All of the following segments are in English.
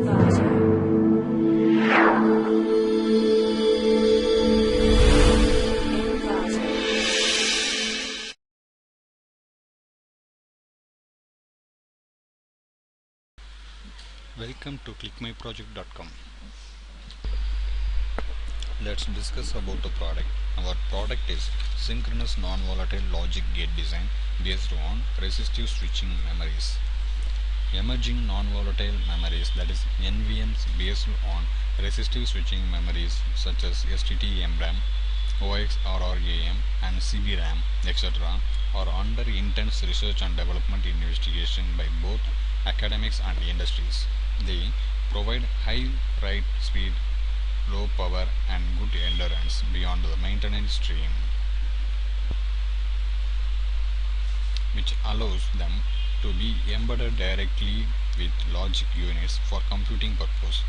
Welcome to clickmyproject.com. Let's discuss about the product. Our product is synchronous non-volatile logic gate design based on resistive switching memories. Emerging non-volatile memories, that is NVMs, based on resistive switching memories such as STT-MRAM, OXRRAM and CBRAM, etc. are under intense research and development investigation by both academics and industries. They provide high write speed, low power and good endurance beyond the maintenance stream, which allows them to be embedded directly with logic units for computing purpose.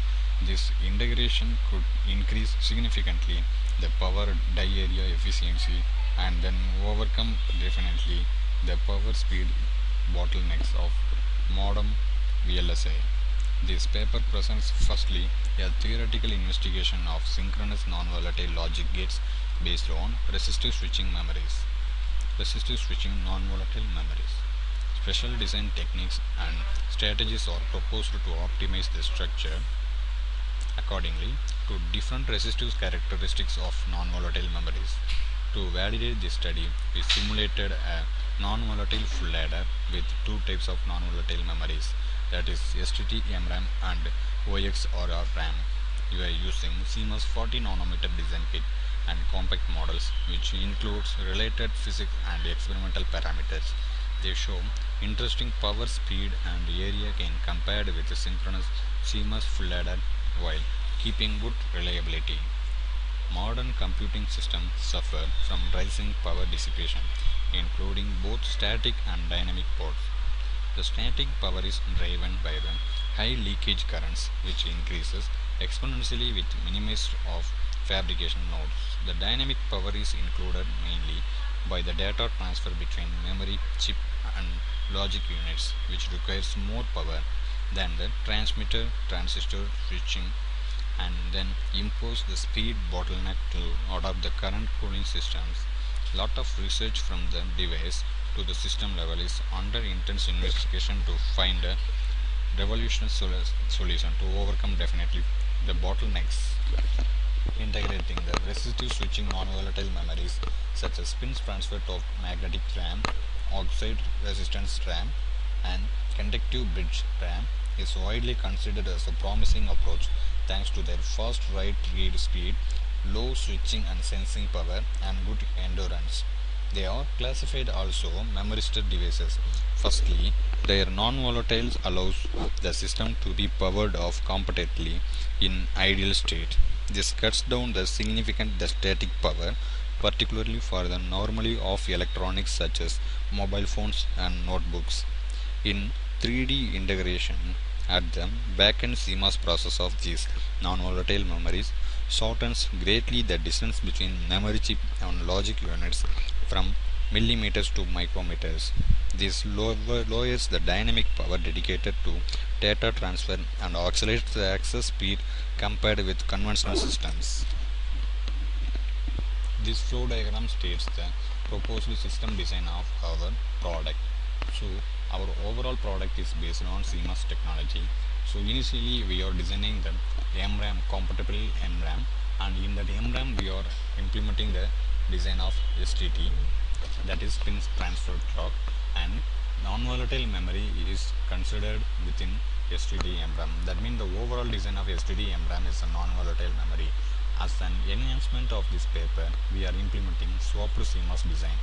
This integration could increase significantly the power die area efficiency and then overcome definitely the power speed bottlenecks of modern VLSI. This paper presents firstly a theoretical investigation of synchronous non-volatile logic gates based on resistive switching memories. Resistive switching non-volatile memories. Special design techniques and strategies are proposed to optimize the structure accordingly to different resistive characteristics of non-volatile memories. To validate this study, we simulated a non-volatile full adder with two types of non-volatile memories, that is STT-MRAM and OXRR RAM. We are using CMOS 40 nanometer design kit and compact models, which includes related physics and experimental parameters. They show interesting power, speed and area gain compared with the synchronous CMOS full adder while keeping good reliability. Modern computing systems suffer from rising power dissipation, including both static and dynamic ports. The static power is driven by the high leakage currents, which increases exponentially with minimized of fabrication nodes. The dynamic power is included mainly by the data transfer between memory chip and logic units, which requires more power than the transmitter transistor switching, and then impose the speed bottleneck to adopt the current cooling systems. Lot of research from the device to the system level is under intense investigation to find a revolutionary solution to overcome definitely the bottlenecks. Integrating the resistive switching non-volatile memories such as pins transfer to magnetic RAM, oxide resistance RAM and conductive bridge RAM is widely considered as a promising approach thanks to their fast write read speed, low switching and sensing power and good endurance. They are classified also memoristic devices. Firstly, their non-volatiles allows the system to be powered off completely in ideal state. This cuts down the significant static power, particularly for the normally off electronics such as mobile phones and notebooks. In 3D integration, at the backend CMOS process of these non-volatile memories shortens greatly the distance between memory chip and logic units from millimeters to micrometers. This lowers the dynamic power dedicated to data transfer and accelerates the access speed compared with conventional systems. This flow diagram states the proposed system design of our product. So our overall product is based on CMOS technology. So initially we are designing the MRAM, compatible MRAM, and in that MRAM we are implementing the design of STT, that is pins transfer clock, and non-volatile memory is considered within STT-MRAM. That means the overall design of STT-MRAM is a non-volatile memory. As an enhancement of this paper, we are implementing swapped CMOS design.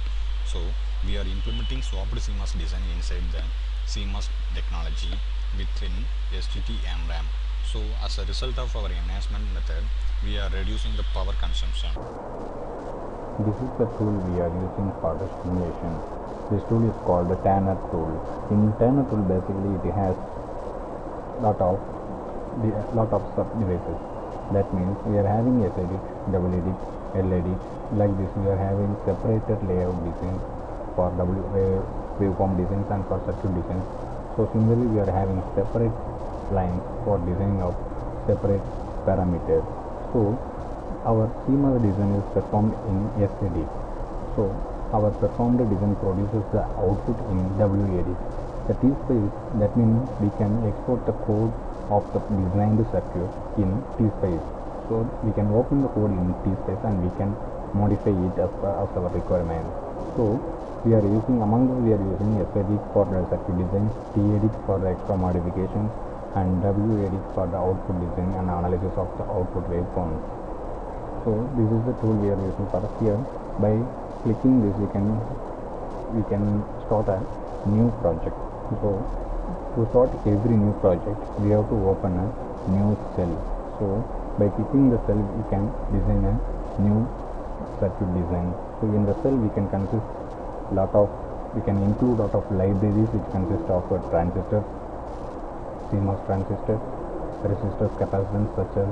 So we are implementing swapped CMOS design inside the CMOS technology within STT-MRAM. So as a result of our enhancement method, we are reducing the power consumption. This is the tool we are using for the simulation. This tool is called the Tanner tool. In Tanner tool, basically it has lot of sub devices. That means we are having SID, double edit, LED. Like this, we are having separated layout designs for waveform designs and for circuit designs. So similarly, we are having separate lines for designing of separate parameters. So our CMOS design is performed in SAD. So our performed design produces the output in WAD. The T-Spice, that means we can export the code of the designed circuit in T-Spice. So we can open the code in T-Spice and we can modify it as per as our requirement. So we are using SAD for the circuit design, TEdit for the extra modifications, and WAdit for the output design and analysis of the output waveforms. So this is the tool we are using for here. By clicking this, we can start a new project. So to start every new project, we have to open a new cell. So by clicking the cell, we can design a new circuit design. So in the cell, we can include lot of libraries which consist of transistors, CMOS transistors, resistors, capacitance, such as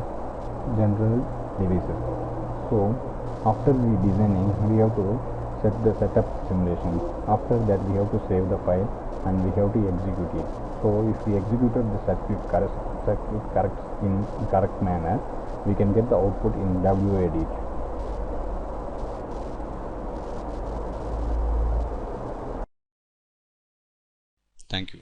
general devices. So after we designing, we have to set the setup simulation. After that, we have to save the file and we have to execute it. So if we executed the circuit in correct manner, we can get the output in WAD. Thank you.